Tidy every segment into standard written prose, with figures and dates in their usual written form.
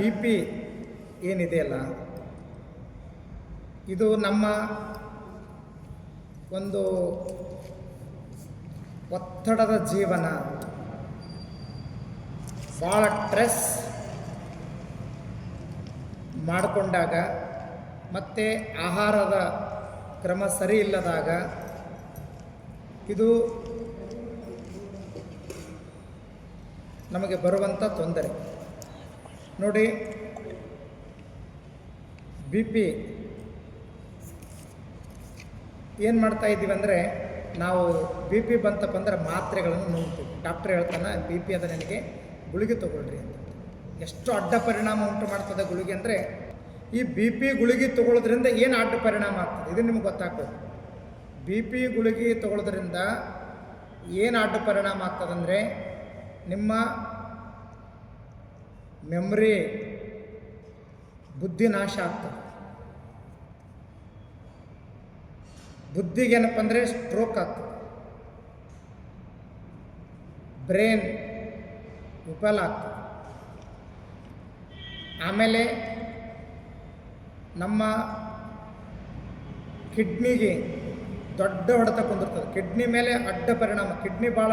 B P ಏನಿದೆಯಲ್ಲ, ಇದು ನಮ್ಮ ಒಂದು ಒತ್ತಡದ ಜೀವನ, ಭಾಳ ಸ್ಟ್ರೆಸ್ ಮಾಡಿಕೊಂಡಾಗ ಮತ್ತು ಆಹಾರದ ಕ್ರಮ ಸರಿ ಇಲ್ಲದಾಗ ಇದು ನಮಗೆ ಬರುವಂಥ ತೊಂದರೆ. ನೋಡಿ, ಬಿ ಪಿ ಏನು ಮಾಡ್ತಾ ಇದ್ದೀವಿ ಅಂದರೆ, ನಾವು ಬಿ ಪಿ ಬಂತಪ್ಪ ಅಂದರೆ ಮಾತ್ರೆಗಳನ್ನು ನುಂಗ್ತೀವಿ. ಡಾಕ್ಟ್ರ್ ಹೇಳ್ತಾನೆ ಬಿ ಪಿ ಅದ ನನಗೆ ಗುಳಿಗೆ ತೊಗೊಳ್ರಿ ಅಂತ. ಎಷ್ಟು ಅಡ್ಡ ಪರಿಣಾಮ ಉಂಟು ಮಾಡ್ತದೆ ಗುಳಿಗೆ ಅಂದರೆ, ಈ ಬಿ ಪಿ ಗುಳಿಗೆ ತೊಗೊಳ್ಳೋದ್ರಿಂದ ಏನು ಅಡ್ಡ ಪರಿಣಾಮ ಆಗ್ತದೆ ಇದು ನಿಮ್ಗೆ ಗೊತ್ತಾಗ್ತದೆ. ಬಿ ಪಿ ಗುಳಿಗೆ ತೊಗೊಳ್ಳೋದ್ರಿಂದ ಏನು ಅಡ್ಡ ಪರಿಣಾಮ ಆಗ್ತದಂದರೆ, ನಿಮ್ಮ ಮೆಮ್ರಿ, ಬುದ್ಧಿ ನಾಶ ಆಗ್ತದೆ. ಬುದ್ಧಿಗೇನಪ್ಪ ಅಂದರೆ ಸ್ಟ್ರೋಕ್ ಆಗ್ತದೆ, ಬ್ರೈನ್ ವಿಫಲ ಆಗ್ತದೆ. ಆಮೇಲೆ ನಮ್ಮ ಕಿಡ್ನಿಗೆ ದೊಡ್ಡ ಹೊಡೆತ ಕುಂದಿರ್ತದೆ. ಕಿಡ್ನಿ ಮೇಲೆ ಅಡ್ಡ ಪರಿಣಾಮ. ಕಿಡ್ನಿ ಭಾಳ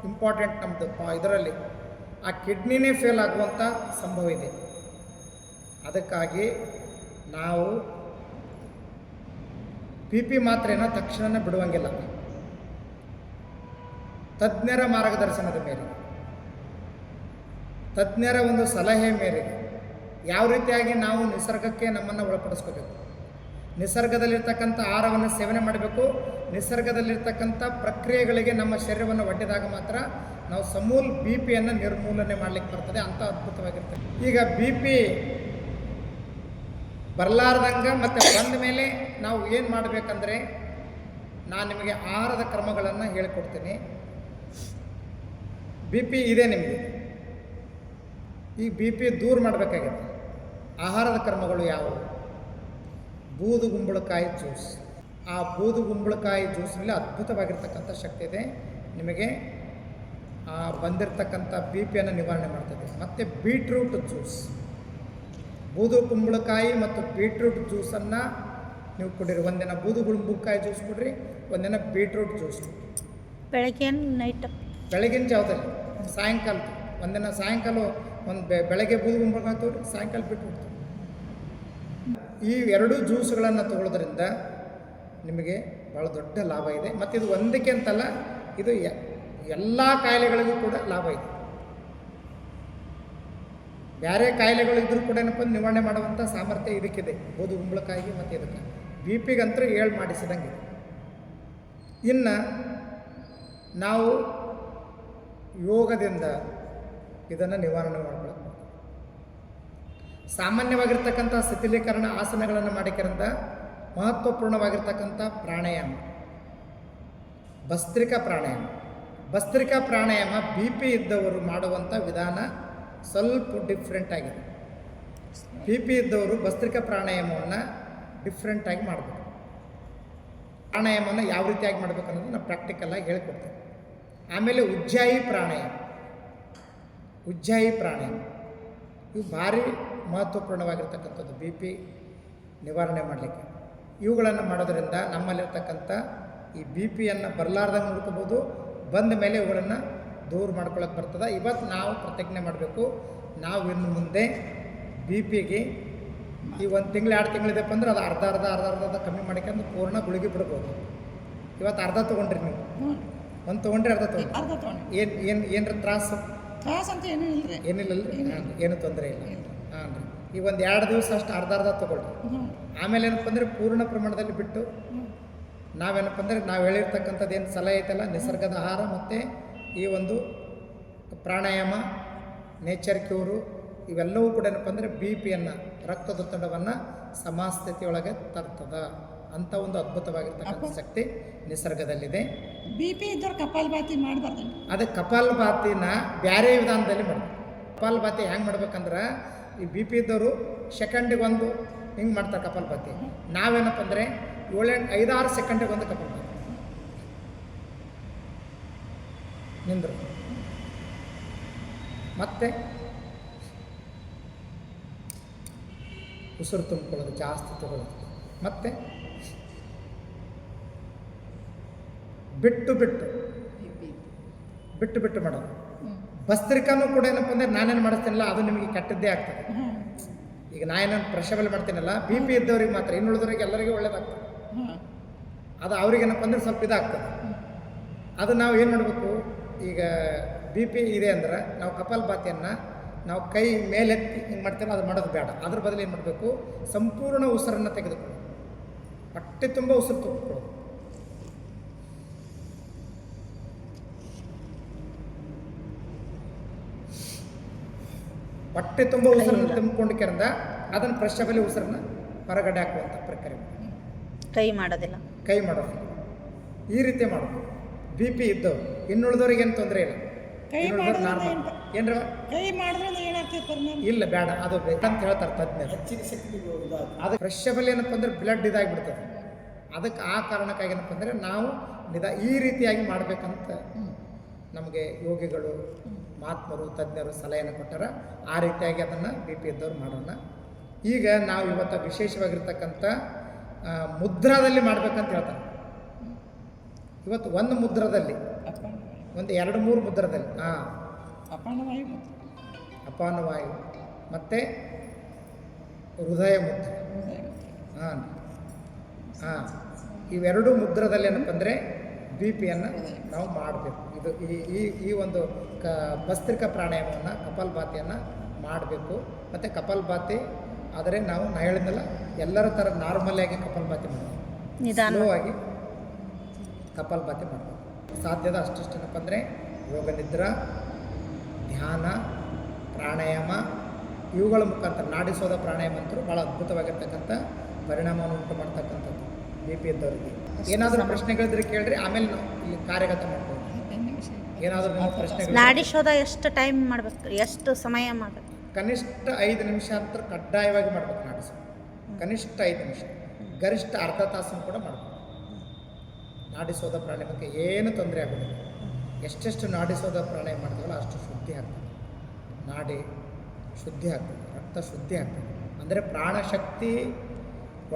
ಇಂಪಾರ್ಟೆಂಟ್ ನಮ್ಮದು ಇದರಲ್ಲಿ. ಆ ಕಿಡ್ನಿನೇ ಫೇಲ್ ಆಗುವಂಥ ಸಂಭವ ಇದೆ. ಅದಕ್ಕಾಗಿ ನಾವು ಬಿ ಪಿ ಮಾತ್ರೆನ ತಕ್ಷಣ ಬಿಡುವಂಗಿಲ್ಲ. ತಜ್ಞರ ಮಾರ್ಗದರ್ಶನದ ಮೇರೆಗೆ, ತಜ್ಞರ ಒಂದು ಸಲಹೆ ಮೇರೆಗೆ ಯಾವ ರೀತಿಯಾಗಿ ನಾವು ನಿಸರ್ಗಕ್ಕೆ ನಮ್ಮನ್ನು ಒಳಪಡಿಸ್ಕೋಬೇಕು, ನಿಸರ್ಗದಲ್ಲಿರ್ತಕ್ಕಂಥ ಆಹಾರವನ್ನು ಸೇವನೆ ಮಾಡಬೇಕು, ನಿಸರ್ಗದಲ್ಲಿರ್ತಕ್ಕಂಥ ಪ್ರಕ್ರಿಯೆಗಳಿಗೆ ನಮ್ಮ ಶರೀರವನ್ನು ಒಡ್ಡಿದಾಗ ಮಾತ್ರ ನಾವು ಸಮೂಲ ಬಿ ಪಿಯನ್ನು ನಿರ್ಮೂಲನೆ ಮಾಡಲಿಕ್ಕೆ ಬರ್ತದೆ. ಅಂಥ ಅದ್ಭುತವಾಗಿರ್ತದೆ. ಈಗ ಬಿ ಪಿ ಬರಲಾರ್ದಂಗೆ ಮತ್ತು ಬಂದ ಮೇಲೆ ನಾವು ಏನು ಮಾಡಬೇಕಂದ್ರೆ, ನಾನು ನಿಮಗೆ ಆಹಾರದ ಕ್ರಮಗಳನ್ನು ಹೇಳಿಕೊಡ್ತೀನಿ. ಬಿ ಪಿ ಇದೆ ನಿಮಗೆ, ಈ ಬಿ ಪಿ ದೂರ ಮಾಡಬೇಕಾಗಿದೆ. ಆಹಾರದ ಕ್ರಮಗಳು ಯಾವುವು? ಬೂದುಗುಂಬಳಕಾಯಿ ಜ್ಯೂಸ್. ಆ ಬೂದುಗುಂಬಳಕಾಯಿ ಜ್ಯೂಸ್ನಲ್ಲಿ ಅದ್ಭುತವಾಗಿರ್ತಕ್ಕಂಥ ಶಕ್ತಿ ಇದೆ. ನಿಮಗೆ ಬಂದಿರತಕ್ಕಂಥ ಬಿ ಪಿಯನ್ನು ನಿವಾರಣೆ ಮಾಡ್ತದೆ. ಮತ್ತು ಬೀಟ್ರೂಟ್ ಜ್ಯೂಸ್, ಬೂದುಗುಂಬಳಕಾಯಿ ಮತ್ತು ಬೀಟ್ರೂಟ್ ಜ್ಯೂಸನ್ನು ನೀವು ಕುಡೀರಿ. ಒಂದಿನ ಬೂದುಗುಂಬಳಕಾಯಿ ಜ್ಯೂಸ್ ಕೊಡ್ರಿ, ಒಂದಿನ ಬೀಟ್ರೂಟ್ ಜ್ಯೂಸ್. ಬೆಳಗ್ಗೆ ನೈಟ್, ಬೆಳಗಿನ ಜಾವದಲ್ಲಿ, ಸಾಯಂಕಾಲ ಒಂದಿನ ಸಾಯಂಕಾಲ ಒಂದು ಬೆಳಗ್ಗೆ ಬೂದುಗುಂಬಳಕಾಯಿ ತಗೊಳ್ರಿ, ಸಾಯಂಕಾಲ ಬೀಟ್ರೂಟ್. ಈ ಎರಡೂ ಜ್ಯೂಸ್ಗಳನ್ನು ತಗೊಳ್ಳೋದ್ರಿಂದ ನಿಮಗೆ ಭಾಳ ದೊಡ್ಡ ಲಾಭ ಇದೆ. ಮತ್ತು ಇದು ಒಂದಕ್ಕೆ ಅಂತಲ್ಲ, ಇದು ಎಲ್ಲ ಕಾಯಿಲೆಗಳಿಗೂ ಕೂಡ ಲಾಭ ಇದೆ. ಬೇರೆ ಕಾಯಿಲೆಗಳಿದ್ರೂ ಕೂಡ ಏನಪ್ಪ ನಿವಾರಣೆ ಮಾಡುವಂಥ ಸಾಮರ್ಥ್ಯ ಇದಕ್ಕಿದೆ, ಬೂದುಗುಂಬಳಕಾಯಿಗೆ ಮತ್ತು ಇದಕ್ಕೆ. ಬಿ ಪಿಗಂತೂ ಏಳು ಮಾಡಿಸಿದಂಗೆ. ಇನ್ನು ನಾವು ಯೋಗದಿಂದ ಇದನ್ನು ನಿವಾರಣೆ ಮಾಡ್ಕೊಳ್ಳೋದು. ಸಾಮಾನ್ಯವಾಗಿರ್ತಕ್ಕಂಥ ಶಿಥಿಲೀಕರಣ ಆಸನಗಳನ್ನು ಮಾಡಿದ್ದರಿಂದ ಮಹತ್ವಪೂರ್ಣವಾಗಿರ್ತಕ್ಕಂಥ ಪ್ರಾಣಾಯಾಮ, ಭಸ್ತ್ರಿಕಾ ಪ್ರಾಣಾಯಾಮ. ಭಸ್ತ್ರಿಕಾ ಪ್ರಾಣಾಯಾಮ ಬಿ ಪಿ ಇದ್ದವರು ಮಾಡುವಂಥ ವಿಧಾನ ಸ್ವಲ್ಪ ಡಿಫ್ರೆಂಟ್ ಆಗಿದೆ. ಬಿ ಪಿ ಇದ್ದವರು ಭಸ್ತ್ರಿಕಾ ಪ್ರಾಣಾಯಾಮವನ್ನು ಡಿಫ್ರೆಂಟಾಗಿ ಮಾಡಬೇಕು. ಪ್ರಾಣಾಯಾಮವನ್ನು ಯಾವ ರೀತಿಯಾಗಿ ಮಾಡಬೇಕು ಅನ್ನೋದು ನಾನು ಪ್ರಾಕ್ಟಿಕಲಾಗಿ ಹೇಳಿಕೊಡ್ತೇನೆ. ಆಮೇಲೆ ಉಜ್ಜಾಯಿ ಪ್ರಾಣಾಯಾಮ, ಉಜ್ಜಾಯಿ ಪ್ರಾಣಾಯಾಮ ಇವು ಭಾರಿ ಮಹತ್ವಪೂರ್ಣವಾಗಿರ್ತಕ್ಕಂಥದ್ದು ಬಿ ಪಿ ನಿವಾರಣೆ ಮಾಡಲಿಕ್ಕೆ. ಇವುಗಳನ್ನು ಮಾಡೋದರಿಂದ ನಮ್ಮಲ್ಲಿರ್ತಕ್ಕಂಥ ಈ ಬಿ ಪಿಯನ್ನು ಬರಲಾರ್ದಂಗೆ ನೋಡ್ಕೋಬೋದು. ಬಂದ ಮೇಲೆ ಇವುಗಳನ್ನು ದೂರ ಮಾಡ್ಕೊಳ್ಳೋಕೆ ಬರ್ತದೆ. ಇವತ್ತು ನಾವು ಪ್ರತಿಜ್ಞೆ ಮಾಡಬೇಕು, ನಾವು ಇನ್ನು ಮುಂದೆ ಬಿ ಪಿಗೆ ಈ 1 ತಿಂಗಳು 2 ತಿಂಗಳಿದೆಪ್ಪ ಅಂದ್ರೆ ಅದು ಅರ್ಧ ಕಮ್ಮಿ ಮಾಡಿಕೊಂಡು ಪೂರ್ಣ ಗುಳಿಗೆ ಬಿಡ್ಬೋದು. ಇವತ್ತು ಅರ್ಧ ತೊಗೊಂಡ್ರಿ ನೀವು, ಒಂದು ತೊಗೊಂಡ್ರಿ ಅರ್ಧ ತೊಗೊಂಡ್ರಿ, ಏನರ ತ್ರಾಸು ಅಂತ ಏನಿಲ್ಲ ಏನು ತೊಂದರೆ ಇಲ್ಲ. ಹಾಂ ರೀ, ಈಗ ಒಂದು 2 ದಿವಸ ಅಷ್ಟು ಅರ್ಧ ತೊಗೊಳ್ರಿ. ಆಮೇಲೆ ಏನಪ್ಪ ಅಂದರೆ ಪೂರ್ಣ ಪ್ರಮಾಣದಲ್ಲಿ ಬಿಟ್ಟು ನಾವೇನಪ್ಪ ಅಂದರೆ ನಾವು ಹೇಳಿರ್ತಕ್ಕಂಥದ್ದು ಏನು ಸಲಹೆ ಐತಲ್ಲ, ನಿಸರ್ಗದ ಆಹಾರ ಮತ್ತು ಈ ಒಂದು ಪ್ರಾಣಾಯಾಮ, ನೇಚರ್ ಕ್ಯೂರು, ಇವೆಲ್ಲವೂ ಕೂಡ ಏನಪ್ಪ ಅಂದರೆ ಬಿ ಪಿಯನ್ನು, ರಕ್ತದೊತ್ತಡವನ್ನು ಸಮಸ್ಥಿತಿಯೊಳಗೆ ತರ್ತದೆ. ಅಂಥ ಒಂದು ಅದ್ಭುತವಾಗಿರ್ತಕ್ಕಂಥ ಶಕ್ತಿ ನಿಸರ್ಗದಲ್ಲಿದೆ. ಬಿ ಪಿ ಇದ್ದವ್ರು ಕಪಾಲಭಾತಿ ಮಾಡಬಾರ್ದು. ಅದಕ್ಕೆ ಕಪಾಲಭಾತಿನ ಬೇರೆ ವಿಧಾನದಲ್ಲಿ ಮಾಡಬೇಕು. ಕಪಾಲಭಾತಿ ಹೆಂಗೆ ಮಾಡ್ಬೇಕಂದ್ರೆ, ಈ ಬಿ ಪಿ ಇದ್ದವರು ಸೆಕೆಂಡಿಗೆ ಒಂದು ಹಿಂಗೆ ಮಾಡ್ತಾರೆ ಕಪಾಲಭಾತಿ. ನಾವೇನಪ್ಪ ಅಂದರೆ 5-6 ಸೆಕೆಂಡಿಗೆ ಒಂದು ಕಪಾಲಭಾತಿ ನಿಂದರು. ಮತ್ತೆ ಉಸಿರು ತುಂಬಿಕೊಳ್ಳೋದು ಜಾಸ್ತಿ ತಗೊಳ್ಳೋದು. ಮತ್ತು ಬಿಟ್ಟು ಬಿಟ್ಟು ಬಿಟ್ಟು ಬಿಟ್ಟು ಮಾಡೋದು. ಭಸ್ತ್ರಿಕಾನು ಕೂಡ ಏನಪ್ಪ ಅಂದರೆ ನಾನೇನು ಮಾಡಿಸ್ತೀನಲ್ಲ ಅದು ನಿಮಗೆ ಕೆಟ್ಟದ್ದೇ ಆಗ್ತದೆ. ಈಗ ನಾನೇನು ಪ್ರೆಷಬಲ್ ಮಾಡ್ತೀನಲ್ಲ ಬಿ ಪಿ ಇದ್ದವ್ರಿಗೆ ಮಾತ್ರ, ಇನ್ನುಳಿದವ್ರಿಗೆ ಎಲ್ಲರಿಗೂ ಒಳ್ಳೇದಾಗ್ತದೆ. ಅದು ಅವ್ರಿಗೇನಪ್ಪ ಅಂದರೆ ಸ್ವಲ್ಪ ಇದಾಗ್ತದೆ. ಅದು ನಾವು ಏನು ಮಾಡಬೇಕು, ಈಗ ಬಿ ಪಿ ಇದೆ ಅಂದ್ರೆ ನಾವು ಕಪಾಲಭಾತಿಯನ್ನು ನಾವು ಕೈ ಮೇಲೆತ್ತಿ ಹಿಂಗೆ ಮಾಡ್ತೀವಿ, ಅದು ಮಾಡೋದು ಬೇಡ. ಅದ್ರ ಬದಲು ಏನು ಮಾಡಬೇಕು, ಸಂಪೂರ್ಣ ಉಸಿರನ್ನು ತೆಗೆದುಕೊಳ್ಳಿ, ಹೊಟ್ಟೆ ತುಂಬ ಉಸಿರು ತೆಗೆದುಕೊಳ್ಳೋದು. ಹೊಟ್ಟೆ ತುಂಬ ಉಸಿರನ್ನು ತುಂಬಿಕೊಂಡು ಕೆರೆದ ಅದನ್ನು ಪ್ರೆಷಬಲಿ ಉಸಿರನ್ನ ಹೊರಗಡೆ ಹಾಕುವಂಥ ಪ್ರಕ್ರಿಯೆ. ಕೈ ಮಾಡೋದಿಲ್ಲ, ಕೈ ಮಾಡೋದು ಈ ರೀತಿ ಮಾಡೋದು. ಬಿ ಪಿ ಇದ್ದವು, ಇನ್ನುಳಿದವ್ರಿಗೆ ಏನು ತೊಂದರೆ ಇಲ್ಲ. ಇನ್ನುಳಿದವ್ರು ನಾರ್ಮಲ್ ಏನ್ರ ಕೈ ಮಾಡಿದ್ರೆ ಏನಾಗ್ತೈತೆ ಇಲ್ಲ ಬೇಡ, ಅದು ಬೇಕಂತ ಹೇಳ್ತಾರೆ ತಜ್ಞರು. ಅದು ಪ್ರೆಷಬಲ್ ಏನಪ್ಪ ಅಂದರೆ ಬ್ಲಡ್ ಇದಾಗಿಬಿಡ್ತದೆ. ಅದಕ್ಕೆ ಆ ಕಾರಣಕ್ಕಾಗಿ ಏನಪ್ಪ ಅಂದರೆ ನಾವು ಈ ರೀತಿಯಾಗಿ ಮಾಡಬೇಕಂತ ನಮಗೆ ಯೋಗಿಗಳು, ಮಹಾತ್ಮರು, ತಜ್ಞರು ಸಲಹೆಯನ್ನು ಕೊಟ್ಟಾರ. ಆ ರೀತಿಯಾಗಿ ಅದನ್ನು ಬಿ ಪಿ ಇದ್ದವ್ರು ಮಾಡೋಣ. ಈಗ ನಾವು ಇವತ್ತು ವಿಶೇಷವಾಗಿರ್ತಕ್ಕಂಥ ಮುದ್ರಾದಲ್ಲಿ ಮಾಡ್ಬೇಕಂತ ಹೇಳ್ತಾರೆ. ಇವತ್ತು ಒಂದು ಮುದ್ರದಲ್ಲಿ, ಒಂದು 2-3 ಮುದ್ರದಲ್ಲಿ ಅಪಾನ ವಾಯು ಮತ್ತು ಹೃದಯ ಮುದ್ರೆ, ಇವೆರಡು ಮುದ್ರದಲ್ಲಿ ಏನಪ್ಪ ಅಂದರೆ ಬಿ ಪಿಯನ್ನು ನಾವು ಮಾಡಬೇಕು. ಇದು ಈ ಒಂದು ಭಸ್ತ್ರಿಕಾ ಪ್ರಾಣಾಯಾಮವನ್ನು ಕಪಾಲಭಾತಿಯನ್ನು ಮಾಡಬೇಕು. ಮತ್ತು ಕಪಾಲಭಾತಿ ಆದರೆ ನಾವು ಹೇಳಿದ್ನಲ್ಲ ಎಲ್ಲರ ಥರ ನಾರ್ಮಲಾಗಿ ಕಪಾಲಭಾತಿ ಮಾಡಬೇಕು, ಸ್ಲೋ ಆಗಿ ಕಪಾಲಭಾತಿ ಮಾಡಬೇಕು. ಸಾಧ್ಯದ ಅಷ್ಟಿಷ್ಟು ಏನಪ್ಪ ಅಂದರೆ ಯೋಗ ನಿದ್ರಾ, ಧ್ಯಾನ, ಪ್ರಾಣಾಯಾಮ ಇವುಗಳ ಮುಖಾಂತರ ನಾಡಿಸೋದ ಪ್ರಾಣಾಯಾಮ ಅಂತೂ ಭಾಳ ಅದ್ಭುತವಾಗಿರ್ತಕ್ಕಂಥ ಪರಿಣಾಮವನ್ನು ಉಂಟು ಮಾಡ್ತಕ್ಕಂಥದ್ದು ಬಿ ಪಿ ಇದ್ದವರಿಗೆ. ಏನಾದರೂ ಪ್ರಶ್ನೆಗಳಿದ್ರೆ ಕೇಳ್ರಿ, ಆಮೇಲೆ ನಾವು ಇಲ್ಲಿ ಕಾರ್ಯಗತ ಮಾಡ್ಬೋದು. ಏನಾದರೂ ಪ್ರಶ್ನೆಗಳು ನಾಡಿಶೋಧ ಎಷ್ಟು ಟೈಮ್ ಮಾಡಬೇಕು, ಎಷ್ಟು ಸಮಯ ಮಾಡಬೇಕು? ಕನಿಷ್ಠ 5 ನಿಮಿಷ ಅಂತ ಕಡ್ಡಾಯವಾಗಿ ಮಾಡಬೇಕು ನಾಡಿಸೋದು. ಕನಿಷ್ಠ 5 ನಿಮಿಷ, ಗರಿಷ್ಠ ಅರ್ಧ ತಾಸನ್ನು ಕೂಡ ಮಾಡಬೇಕು. ನಾಡಿಸೋದ ಪ್ರಾಣಾಯಾಮಕ್ಕೆ ಏನು ತೊಂದರೆ ಆಗೋದಿಲ್ಲ. ಎಷ್ಟೆಷ್ಟು ನಾಡಿಸೋದ ಪ್ರಾಣಾಯಾಮ ಮಾಡ್ತೀವಲ್ಲ ಅಷ್ಟು ಶುದ್ಧಿ ಆಗ್ತದೆ, ನಾಡಿ ಶುದ್ಧಿ ಆಗ್ತದೆ, ರಕ್ತ ಶುದ್ಧಿ ಆಗ್ತದೆ. ಅಂದರೆ ಪ್ರಾಣಶಕ್ತಿ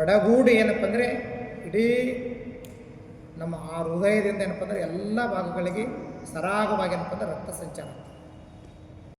ಒಡಗೂಡಿ ಏನಪ್ಪ ಅಂದರೆ ಇಡೀ ನಮ್ಮ ಆ ಹೃದಯದಿಂದ ಏನಪ್ಪ ಅಂದರೆ ಎಲ್ಲ ಭಾಗಗಳಿಗೆ ಸರಾಗವಾಗಿ ಏನಪ್ಪ ಅಂದರೆ ರಕ್ತ ಸಂಚಾರ ಆಗ್ತದೆ.